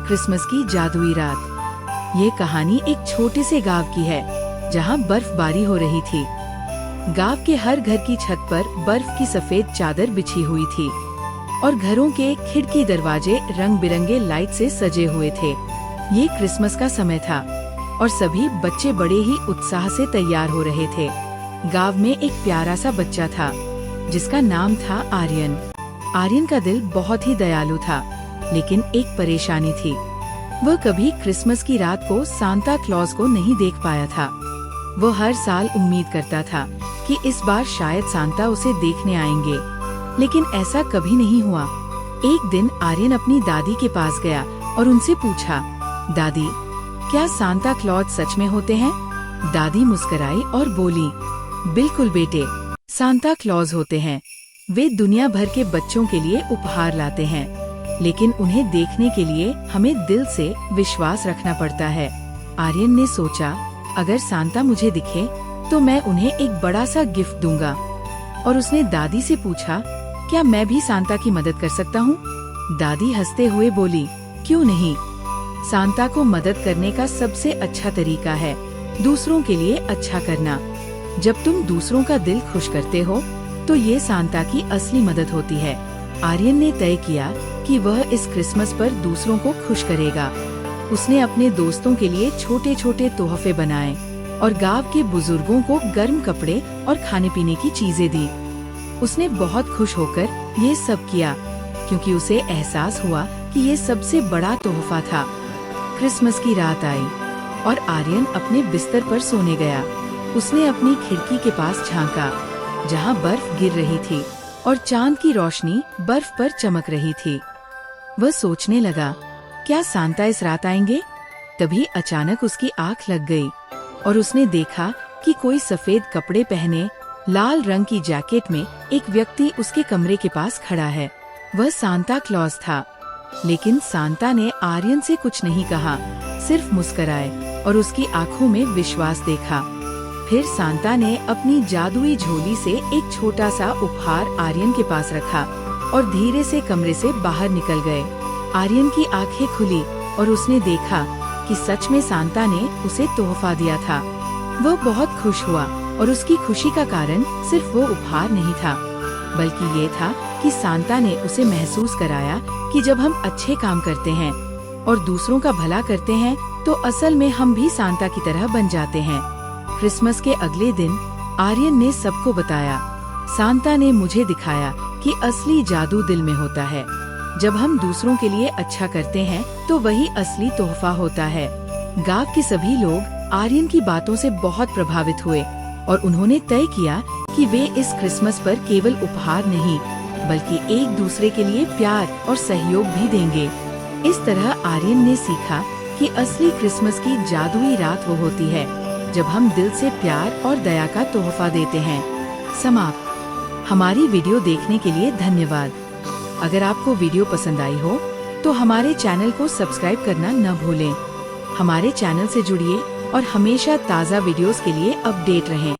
Christmas की जादुई रात। ये कहानी एक छोटे से गांव की है जहां बर्फबारी हो रही थी। गांव के हर घर की छत पर बर्फ की सफेद चादर बिछी हुई थी और घरों के खिड़की दरवाजे रंग बिरंगे लाइट से सजे हुए थे। ये क्रिसमस का समय था और सभी बच्चे बड़े ही उत्साह से तैयार हो रहे थे। गांव में एक प्यारा सा बच्चा था जिसका नाम था आर्यन। आर्यन का दिल बहुत ही दयालु था, लेकिन एक परेशानी थी। वह कभी क्रिसमस की रात को सांता क्लॉज को नहीं देख पाया था। वो हर साल उम्मीद करता था कि इस बार शायद सांता उसे देखने आएंगे, लेकिन ऐसा कभी नहीं हुआ। एक दिन आर्यन अपनी दादी के पास गया और उनसे पूछा, दादी, क्या सांता क्लॉज सच में होते हैं? दादी मुस्कुराई और बोली, बिल्कुल बेटे, सांता क्लॉज होते हैं। वे दुनिया भर के बच्चों के लिए उपहार लाते हैं, लेकिन उन्हें देखने के लिए हमें दिल से विश्वास रखना पड़ता है। आर्यन ने सोचा, अगर सांता मुझे दिखे तो मैं उन्हें एक बड़ा सा गिफ्ट दूंगा। और उसने दादी से पूछा, क्या मैं भी सांता की मदद कर सकता हूँ? दादी हंसते हुए बोली, क्यों नहीं? सांता को मदद करने का सबसे अच्छा तरीका है दूसरों के लिए अच्छा करना। जब तुम दूसरों का दिल खुश करते हो तो ये सांता की असली मदद होती है। आर्यन ने तय किया कि वह इस क्रिसमस पर दूसरों को खुश करेगा। उसने अपने दोस्तों के लिए छोटे छोटे तोहफे बनाए और गांव के बुजुर्गों को गर्म कपड़े और खाने पीने की चीजें दी। उसने बहुत खुश होकर ये सब किया क्योंकि उसे एहसास हुआ कि ये सबसे बड़ा तोहफा था। क्रिसमस की रात आई और आर्यन अपने बिस्तर पर सोने गया। उसने अपनी खिड़की के पास झांका जहां बर्फ गिर रही थी और चांद की रोशनी बर्फ पर चमक रही थी। वह सोचने लगा, क्या सांता इस रात आएंगे? तभी अचानक उसकी आंख लग गई और उसने देखा कि कोई सफेद कपड़े पहने लाल रंग की जैकेट में एक व्यक्ति उसके कमरे के पास खड़ा है। वह सांता क्लॉज था, लेकिन सांता ने आर्यन से कुछ नहीं कहा, सिर्फ मुस्कुराए और उसकी आंखों में विश्वास देखा। फिर सांता ने अपनी जादुई झोली से एक छोटा सा उपहार आर्यन के पास रखा और धीरे से कमरे से बाहर निकल गए। आर्यन की आंखें खुली और उसने देखा कि सच में सांता ने उसे तोहफा दिया था। वह बहुत खुश हुआ और उसकी खुशी का कारण सिर्फ वो उपहार नहीं था, बल्कि ये था कि सांता ने उसे महसूस कराया कि जब हम अच्छे काम करते हैं और दूसरों का भला करते हैं तो असल में हम भी सांता की तरह बन जाते हैं। क्रिसमस के अगले दिन आर्यन ने सबको बताया, सांता ने मुझे दिखाया कि असली जादू दिल में होता है। जब हम दूसरों के लिए अच्छा करते हैं तो वही असली तोहफा होता है। गांव के सभी लोग आर्यन की बातों से बहुत प्रभावित हुए और उन्होंने तय किया कि वे इस क्रिसमस पर केवल उपहार नहीं, बल्कि एक दूसरे के लिए प्यार और सहयोग भी देंगे। इस तरह आर्यन ने सीखा कि असली क्रिसमस की जादुई रात वो होती है जब हम दिल से प्यार और दया का तोहफा देते हैं। समाप्त। हमारी वीडियो देखने के लिए धन्यवाद। अगर आपको वीडियो पसंद आई हो तो हमारे चैनल को सब्सक्राइब करना न भूलें। हमारे चैनल से जुड़िए और हमेशा ताज़ा वीडियोस के लिए अपडेट रहें।